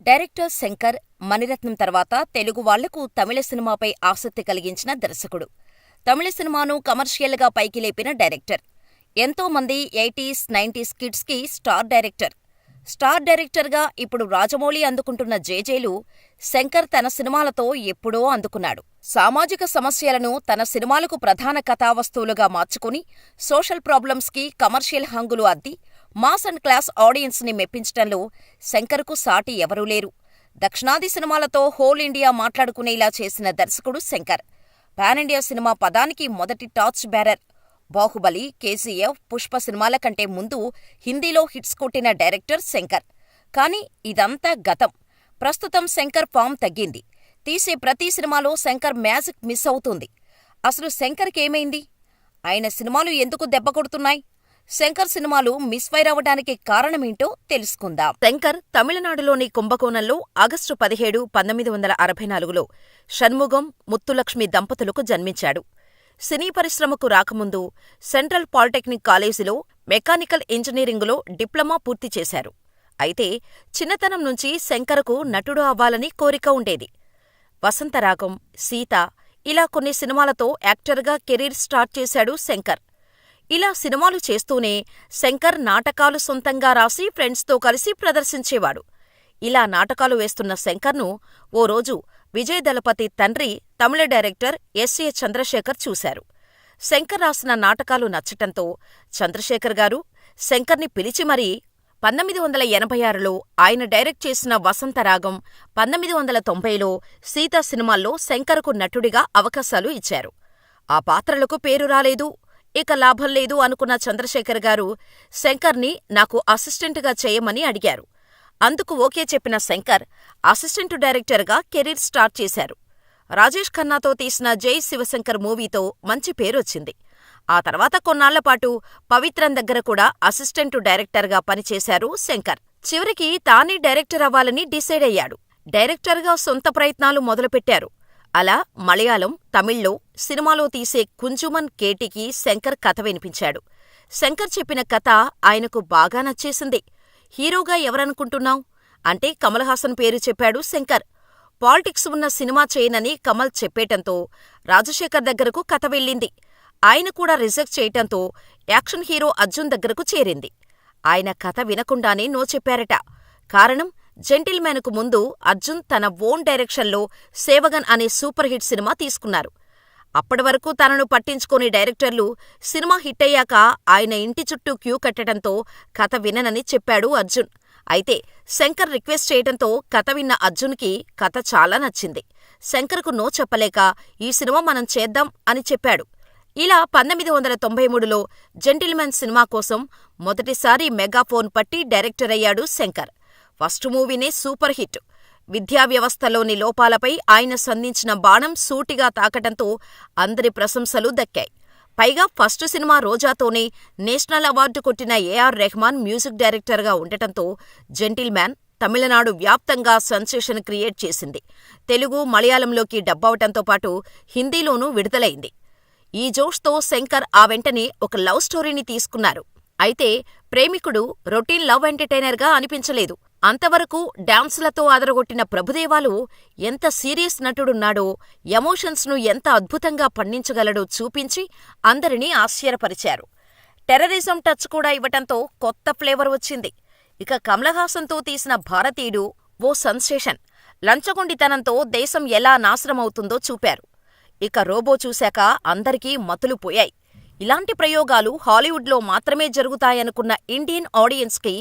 Director Shankar, Mani Ratnam తర్వాత తెలుగు వాళ్లకు తమిళ సినిమాపై ఆసక్తి కలిగించిన దర్శకుడు. తమిళ సినిమాను కమర్షియల్గా పైకి లేపిన డైరెక్టర్. ఎంతోమంది 80s, 90s కిడ్స్కి స్టార్ డైరెక్టర్. స్టార్ డైరెక్టర్గా ఇప్పుడు రాజమౌళి అందుకుంటున్న జేజేలు శంకర్ తన సినిమాలతో ఎప్పుడో అందుకున్నాడు. సామాజిక సమస్యలను తన సినిమాలకు ప్రధాన కథావస్తువులుగా మార్చుకుని సోషల్ ప్రాబ్లమ్స్కి కమర్షియల్ హంగులు అద్ది మాస్ అండ్ క్లాస్ ఆడియన్స్ని మెప్పించటంలో శంకర్కు సాటి ఎవరూ లేరు. దక్షిణాది సినిమాలతో హోల్ ఇండియా మాట్లాడుకునేలా చేసిన దర్శకుడు శంకర్. పాన్ ఇండియా సినిమా పదానికి మొదటి torch bearer. Baahubali, KGF, Pushpa సినిమాల కంటే ముందు హిందీలో హిట్స్ కొట్టిన డైరెక్టర్ శంకర్. కానీ ఇదంతా గతం. ప్రస్తుతం శంకర్ ఫామ్ తగ్గింది. తీసే ప్రతి సినిమాలో శంకర్ మ్యాజిక్ మిస్ అవుతుంది. అసలు శంకర్కేమైంది? ఆయన సినిమాలు ఎందుకు దెబ్బకొడుతున్నాయి? శంకర్ సినిమాలు మిస్ఫైర్ అవ్వడానికి కారణమేంటో తెలుసుకుందాం. శంకర్ తమిళనాడులోని కుంభకోణంలో ఆగస్టు 17, 1964లో షణ్ముగం, ముత్తులక్ష్మి దంపతులకు జన్మించాడు. సినీ పరిశ్రమకు రాకముందు సెంట్రల్ పాలిటెక్నిక్ కాలేజీలో మెకానికల్ ఇంజనీరింగులో డిప్లొమా పూర్తి చేశారు. అయితే చిన్నతనం నుంచి శంకర్కు నటుడు అవ్వాలని కోరిక ఉండేది. వసంతరాగం, సీత ఇలా కొన్ని సినిమాలతో యాక్టర్గా కెరీర్ స్టార్ట్ చేశాడు శంకర్. ఇలా సినిమాలు చేస్తూనే శంకర్ నాటకాలు సొంతంగా రాసి ఫ్రెండ్స్తో కలిసి ప్రదర్శించేవాడు. ఇలా నాటకాలు వేస్తున్న శంకర్ను ఓ రోజు విజయ్ దళపతి తండ్రి తమిళ డైరెక్టర్ ఎస్.ఏ. చంద్రశేఖర్ చూశారు. శంకర్ రాసిన నాటకాలు నచ్చటంతో చంద్రశేఖర్ గారు శంకర్ని పిలిచి మరీ 1986లో ఆయన డైరెక్ట్ చేసిన వసంతరాగం, 1990లో సీత సినిమాల్లో శంకర్కు నటుడిగా అవకాశాలు ఇచ్చారు. ఆ పాత్రలకు పేరు రాలేదు, ఇక లాభం లేదు అనుకున్న చంద్రశేఖర్ గారు శంకర్ని నాకు అసిస్టెంటుగా చేయమని అడిగారు. అందుకు ఓకే చెప్పిన శంకర్ అసిస్టెంటు డైరెక్టర్గా కెరీర్ స్టార్ట్ చేశారు. రాజేష్ ఖన్నాతో తీసిన జై శివశంకర్ మూవీతో మంచి పేరొచ్చింది. ఆ తర్వాత కొన్నాళ్లపాటు పవిత్రన్ దగ్గర కూడా అసిస్టెంటు డైరెక్టర్గా పనిచేశారు శంకర్. చివరికి తానే డైరెక్టర్ అవ్వాలని డిసైడ్ అయ్యాడు. డైరెక్టర్గా సొంత ప్రయత్నాలు మొదలుపెట్టారు. అలా మలయాళం, తమిళ్లో సినిమాలో తీసే కుంజుమన్ కేటికి శంకర్ కథ వినిపించాడు. శంకర్ చెప్పిన కథ ఆయనకు బాగా నచ్చేసింది. హీరోగా ఎవరనుకుంటున్నావ్ అంటే కమల్ హాసన్ పేరు చెప్పాడు శంకర్. పాలిటిక్స్ ఉన్న సినిమా చేయనని కమల్ చెప్పేటంతో రాజశేఖర్ దగ్గరకు కథ వెళ్ళింది. ఆయన కూడా రిజెక్ట్ చేయటంతో యాక్షన్ హీరో అర్జున్ దగ్గరకు చేరింది. ఆయన కథ వినకుండానే నో చెప్పారట. కారణం, జెంటిల్మెన్కు ముందు అర్జున్ తన ఓన్ డైరెక్షన్లో సేవగన్ అనే సూపర్ హిట్ సినిమా తీసుకున్నారు. అప్పటివరకు తనను పట్టించుకోని డైరెక్టర్లు సినిమా హిట్టయ్యాక ఆయన ఇంటి చుట్టూ క్యూ కట్టడంతో కథ విననని చెప్పాడు అర్జున్. అయితే శంకర్ రిక్వెస్ట్ చేయటంతో కథ విన్న అర్జున్కి కథ చాలా నచ్చింది. శంకర్కు నో చెప్పలేక ఈ సినిమా మనం చేద్దాం అని చెప్పాడు. ఇలా 1993లో జెంటిల్మెన్ సినిమా కోసం మొదటిసారి మెగాఫోన్ పట్టి డైరెక్టర్ అయ్యాడు శంకర్. ఫస్ట్ మూవీనే సూపర్ హిట్. విద్యా వ్యవస్థలోని లోపాలపై ఆయన సంధించిన బాణం సూటిగా తాకటంతో అందరి ప్రశంసలు దక్కాయి. పైగా ఫస్ట్ సినిమా రోజాతోనే నేషనల్ అవార్డు కొట్టిన ఏ.ఆర్. రెహమాన్ మ్యూజిక్ డైరెక్టర్గా ఉండటంతో జెంటిల్మ్యాన్ తమిళనాడు వ్యాప్తంగా సెన్సేషన్ క్రియేట్ చేసింది. తెలుగు, మలయాళంలోకి డబ్బవటంతో పాటు హిందీలోనూ విడుదలైంది. ఈ జోష్తో శంకర్ ఆ వెంటనే ఒక లవ్ స్టోరీని తీసుకున్నారు. అయితే ప్రేమికుడు రొటీన్ లవ్ ఎంటర్టైనర్గా అనిపించలేదు. అంతవరకు డాన్సులతో అదరగొట్టిన ప్రభుదేవాలు ఎంత సీరియస్ నటుడున్నాడో, ఎమోషన్స్ను ఎంత అద్భుతంగా పండించగలడో చూపించి అందరినీ ఆశ్చర్యపరిచారు. టెర్రరిజం టచ్ కూడా ఇవ్వటంతో కొత్త ఫ్లేవర్ వచ్చింది. ఇక కమల్ హాసన్తో తీసిన భారతీయుడు ఓ సెన్సేషన్. లంచగొండితనంతో దేశం ఎలా నాశనమవుతుందో చూపారు. ఇక రోబో చూశాక అందరికీ మతులు పోయాయి. ఇలాంటి ప్రయోగాలు హాలీవుడ్లో మాత్రమే జరుగుతాయనుకున్న ఇండియన్ ఆడియన్స్కి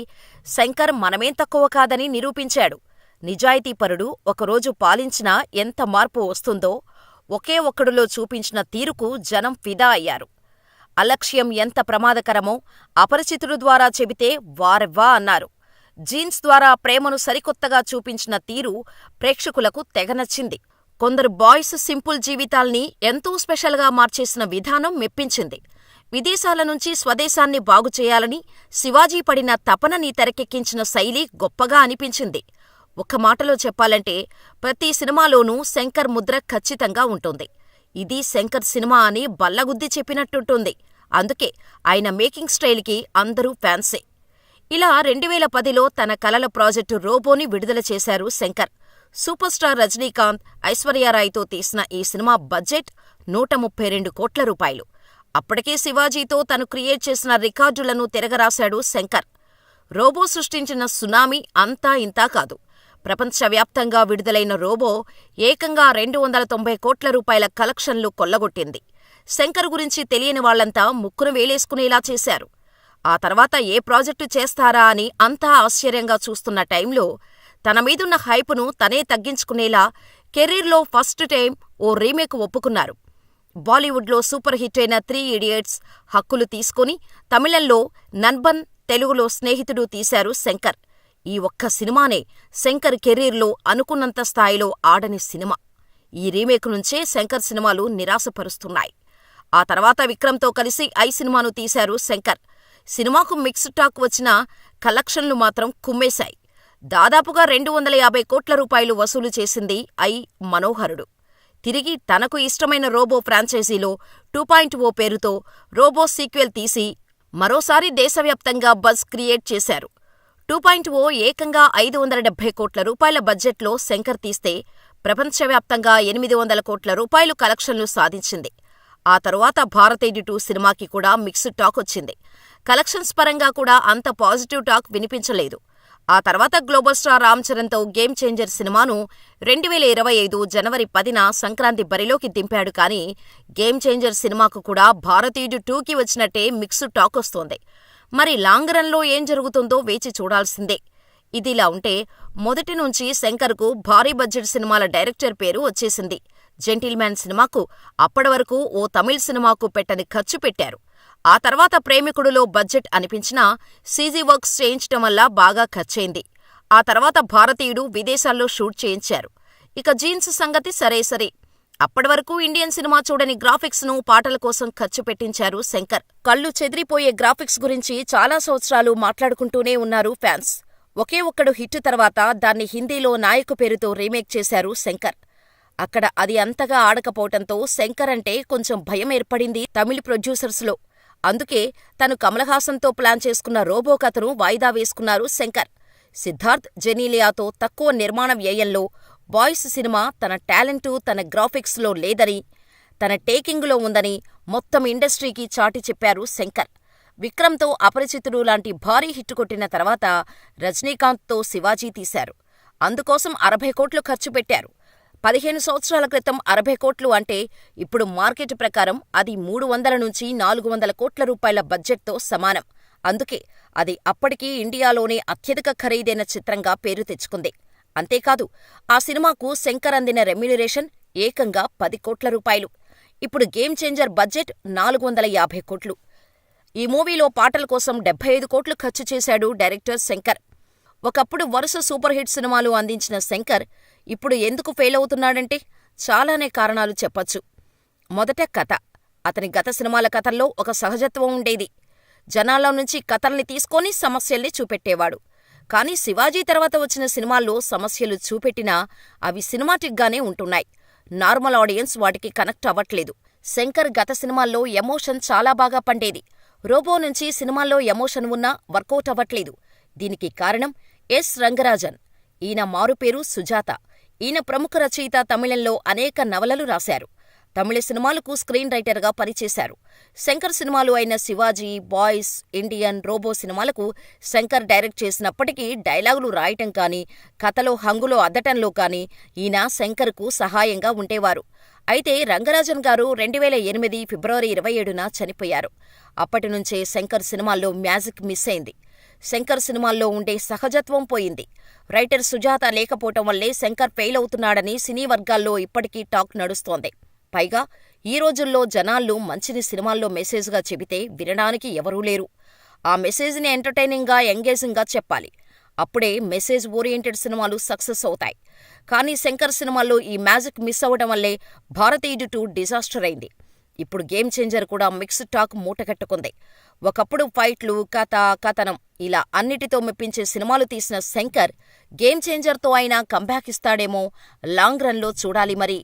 శంకర్ మనమేం తక్కువ కాదని నిరూపించాడు. నిజాయితీపరుడు ఒకరోజు పాలించినా ఎంత మార్పు వస్తుందో ఒకే ఒక్కడిలో చూపించిన తీరుకు జనం ఫిదా అయ్యారు. అలక్ష్యం ఎంత ప్రమాదకరమో అపరిచితుడు ద్వారా చెబితే వారెవ్వా అన్నారు. జీన్స్ ద్వారా ప్రేమను సరికొత్తగా చూపించిన తీరు ప్రేక్షకులకు తెగనచ్చింది. కొందరు బాయ్స్ సింపుల్ జీవితాల్ని ఎంతో స్పెషల్గా మార్చేసిన విధానం మెప్పించింది. విదేశాల నుంచి స్వదేశాన్ని బాగుచేయాలని శివాజీ పడిన తపనని తెరకెక్కించిన శైలి గొప్పగా అనిపించింది. ఒక్క మాటలో చెప్పాలంటే ప్రతి సినిమాలోనూ శంకర్ ముద్ర ఖచ్చితంగా ఉంటుంది. ఇది శంకర్ సినిమా అని బల్లగుద్ది చెప్పినట్టుంటుంది. అందుకే ఆయన మేకింగ్ స్టైల్కి అందరూ ఫ్యాన్సే. ఇలా 2010లో తన కలల ప్రాజెక్టు రోబోని విడుదల చేశారు శంకర్. సూపర్ స్టార్ రజనీకాంత్, ఐశ్వర్యారాయ్తో తీసిన ఈ సినిమా బడ్జెట్ 132 కోట్ల రూపాయలు. అప్పటికే శివాజీతో తను క్రియేట్ చేసిన రికార్డులను తిరగరాశాడు శంకర్. రోబో సృష్టించిన సునామీ అంతా ఇంతా కాదు. ప్రపంచవ్యాప్తంగా విడుదలైన రోబో ఏకంగా 290 కోట్ల రూపాయల కలెక్షన్లు కొల్లగొట్టింది. శంకర్ గురించి తెలియని వాళ్లంతా ముక్కును వేలేసుకునేలా చేశారు. ఆ తర్వాత ఏ ప్రాజెక్టు చేస్తారా అని అంతా ఆశ్చర్యంగా చూస్తున్న టైంలో తన మీదున్న హైపును తనే తగ్గించుకునేలా కెరీర్లో ఫస్ట్ టైం ఓ రీమేక్ ఒప్పుకున్నారు. బాలీవుడ్లో సూపర్ హిట్ అయిన 3 ఇడియట్స్ హక్కులు తీసుకుని తమిళంలో నన్బన్, తెలుగులో స్నేహితుడు తీశారు శంకర్. ఈ ఒక్క సినిమానే శంకర్ కెరీర్లో అనుకున్నంత స్థాయిలో ఆడని సినిమా. ఈ రీమేక్ నుంచే శంకర్ సినిమాలు నిరాశపరుస్తున్నాయి. ఆ తర్వాత విక్రమ్తో కలిసి ఐ సినిమాను తీశారు శంకర్. సినిమాకు మిక్స్డ్ టాక్ వచ్చినా కలెక్షన్లు మాత్రం కుమ్మేశాయి. దాదాపుగా 250 కోట్ల రూపాయలు వసూలు చేసింది ఐ మనోహరుడు. తిరిగి తనకు ఇష్టమైన రోబో ఫ్రాంచైజీలో 2.0 పేరుతో రోబో సీక్వెల్ తీసి మరోసారి దేశవ్యాప్తంగా బజ్ క్రియేట్ చేశారు. 2.0 ఏకంగా 570 కోట్ల రూపాయల బడ్జెట్లో శంకర్ తీస్తే ప్రపంచవ్యాప్తంగా 800 కోట్ల రూపాయలు కలెక్షన్లు సాధించింది. ఆ తరువాత భారతీయుడు 2 సినిమాకి కూడా మిక్స్డ్ టాక్ వచ్చింది. కలెక్షన్స్ పరంగా కూడా అంత పాజిటివ్ టాక్ వినిపించలేదు. ఆ తర్వాత గ్లోబల్ స్టార్ రామ్ చరణ్తో గేమ్ చేంజర్ సినిమాను 2025 జనవరి 10న సంక్రాంతి బరిలోకి దింపాడు. కానీ గేమ్ చేంజర్ సినిమాకు కూడా భారతీయుడు 2కి వచ్చినట్టే మిక్స్డ్ టాక్ వస్తోంది. మరి లాంగ్ రన్లో ఏం జరుగుతుందో వేచి చూడాల్సిందే. ఇదిలా ఉంటే మొదటి నుంచి శంకర్కు భారీ బడ్జెట్ సినిమాల డైరెక్టర్ పేరు వచ్చేసింది. జెంటిల్మ్యాన్ సినిమాకు అప్పటి వరకు ఓ తమిళ్ సినిమాకు పెట్టని ఖర్చు పెట్టారు. ఆ తర్వాత ప్రేమికుడులో బడ్జెట్ అనిపించినా సీజీ వర్క్స్ చేయించటం వల్ల బాగా ఖర్చయింది. ఆ తర్వాత భారతీయుడు విదేశాల్లో షూట్ చేయించారు. ఇక జీన్స్ సంగతి సరే. అప్పటి వరకు ఇండియన్ సినిమా చూడని గ్రాఫిక్స్ను పాటల కోసం ఖర్చు పెట్టించారు శంకర్. కళ్ళు చెదిరిపోయే గ్రాఫిక్స్ గురించి చాలా సంవత్సరాలు మాట్లాడుకుంటూనే ఉన్నారు ఫ్యాన్స్. ఒకే ఒక్కడు హిట్ తర్వాత దాన్ని హిందీలో నాయకు పేరుతో రీమేక్ చేశారు శంకర్. అక్కడ అది అంతగా ఆడకపోవటంతో శంకర్ అంటే కొంచెం భయం ఏర్పడింది తమిళ ప్రొడ్యూసర్స్లో. అందుకే తను కమల్ హాసన్తో ప్లాన్ చేసుకున్న రోబో కథను వాయిదా వేసుకున్నారు శంకర్. సిద్ధార్థ్, జెనీలియాతో తక్కువ నిర్మాణ వ్యయంలో బాయ్స్ సినిమా తన టాలెంటు, తన గ్రాఫిక్స్లో లేదని, తన టేకింగులో ఉందని మొత్తం ఇండస్ట్రీకి చాటి చెప్పారు శంకర్. విక్రమ్తో అపరిచితుడు లాంటి భారీ హిట్ కొట్టిన తర్వాత రజనీకాంత్తో శివాజీ తీశారు. అందుకోసం 60 కోట్లు ఖర్చు పెట్టారు. 15 సంవత్సరాల క్రితం 60 కోట్లు అంటే ఇప్పుడు మార్కెట్ ప్రకారం అది 300 నుంచి 400 కోట్ల రూపాయల బడ్జెట్తో సమానం. అందుకే అది అప్పటికీ ఇండియాలోనే అత్యధిక ఖరీదైన చిత్రంగా పేరు తెచ్చుకుంది. అంతేకాదు ఆ సినిమాకు శంకర్ అందిన రెమ్యూనరేషన్ ఏకంగా 10 కోట్ల రూపాయలు. ఇప్పుడు గేమ్ చేంజర్ బడ్జెట్ 450 కోట్లు. ఈ మూవీలో పాటల కోసం 75 కోట్లు ఖర్చు చేశాడు డైరెక్టర్ శంకర్. ఒకప్పుడు వరుస సూపర్ హిట్ సినిమాలు అందించిన శంకర్ ఇప్పుడు ఎందుకు ఫెయిల్ అవుతున్నాడంటే చాలానే కారణాలు చెప్పొచ్చు. మొదట కథ. అతని గత సినిమాల కథల్లో ఒక సహజత్వం ఉండేది. జనాల్లో నుంచి కథల్ని తీసుకొని సమస్యల్ని చూపెట్టేవాడు. కానీ శివాజీ తర్వాత వచ్చిన సినిమాల్లో సమస్యలు చూపెట్టినా అవి సినిమాటిక్గానే ఉంటున్నాయి. నార్మల్ ఆడియన్స్ వాటికి కనెక్ట్ అవ్వట్లేదు. శంకర్ గత సినిమాల్లో ఎమోషన్ చాలా బాగా పండేది. రోబో నుంచి సినిమాల్లో ఎమోషన్ ఉన్నా వర్కౌట్ అవ్వట్లేదు. దీనికి కారణం ఎస్. రంగరాజన్. ఈయన మారుపేరు సుజాత. ఈయన ప్రముఖ రచయిత. తమిళంలో అనేక నవలలు రాశారు. తమిళ సినిమాలకు స్క్రీన్ రైటర్గా పనిచేశారు. శంకర్ సినిమాలు అయిన శివాజీ, బాయ్స్, ఇండియన్, రోబో సినిమాలకు శంకర్ డైరెక్ట్ చేసినప్పటికీ డైలాగులు రాయటం కానీ, కథలో హంగులో అద్దటంలో కానీ ఈయన శంకర్కు సహాయంగా ఉండేవారు. అయితే రంగరాజన్ గారు 2008 ఫిబ్రవరి 27న చనిపోయారు. అప్పటినుంచే శంకర్ సినిమాల్లో మ్యాజిక్ మిస్ అయింది. శంకర్ సినిమాల్లో ఉండే సహజత్వం పోయింది. రైటర్ సుజాత లేకపోవటం వల్లే శంకర్ ఫెయిల్ అవుతున్నాడని సినీ వర్గాల్లో ఇప్పటికీ టాక్ నడుస్తోంది. పైగా ఈ రోజుల్లో జనాల్లో మంచిని సినిమాల్లో మెసేజ్గా చెబితే వినడానికి ఎవరూ లేరు. ఆ మెసేజ్ని ఎంటర్టైనింగ్గా, ఎంగేజింగ్గా చెప్పాలి. అప్పుడే మెసేజ్ ఓరియంటెడ్ సినిమాలు సక్సెస్ అవుతాయి. కానీ శంకర్ సినిమాల్లో ఈ మ్యాజిక్ మిస్ అవ్వడం వల్లే భారతీయుడు 2 డిజాస్టర్ అయింది. ఇప్పుడు గేమ్ చేంజర్ కూడా మిక్స్డ్ టాక్ మూటగట్టుకుంది. ఒకప్పుడు ఫైట్లు, కథ, కథనం ఇలా అన్నిటితో మెప్పించే సినిమాలు తీసిన శంకర్ గేమ్ చేంజర్తో అయినా కంబ్యాక్ ఇస్తాడేమో లాంగ్ రన్లో చూడాలి మరి.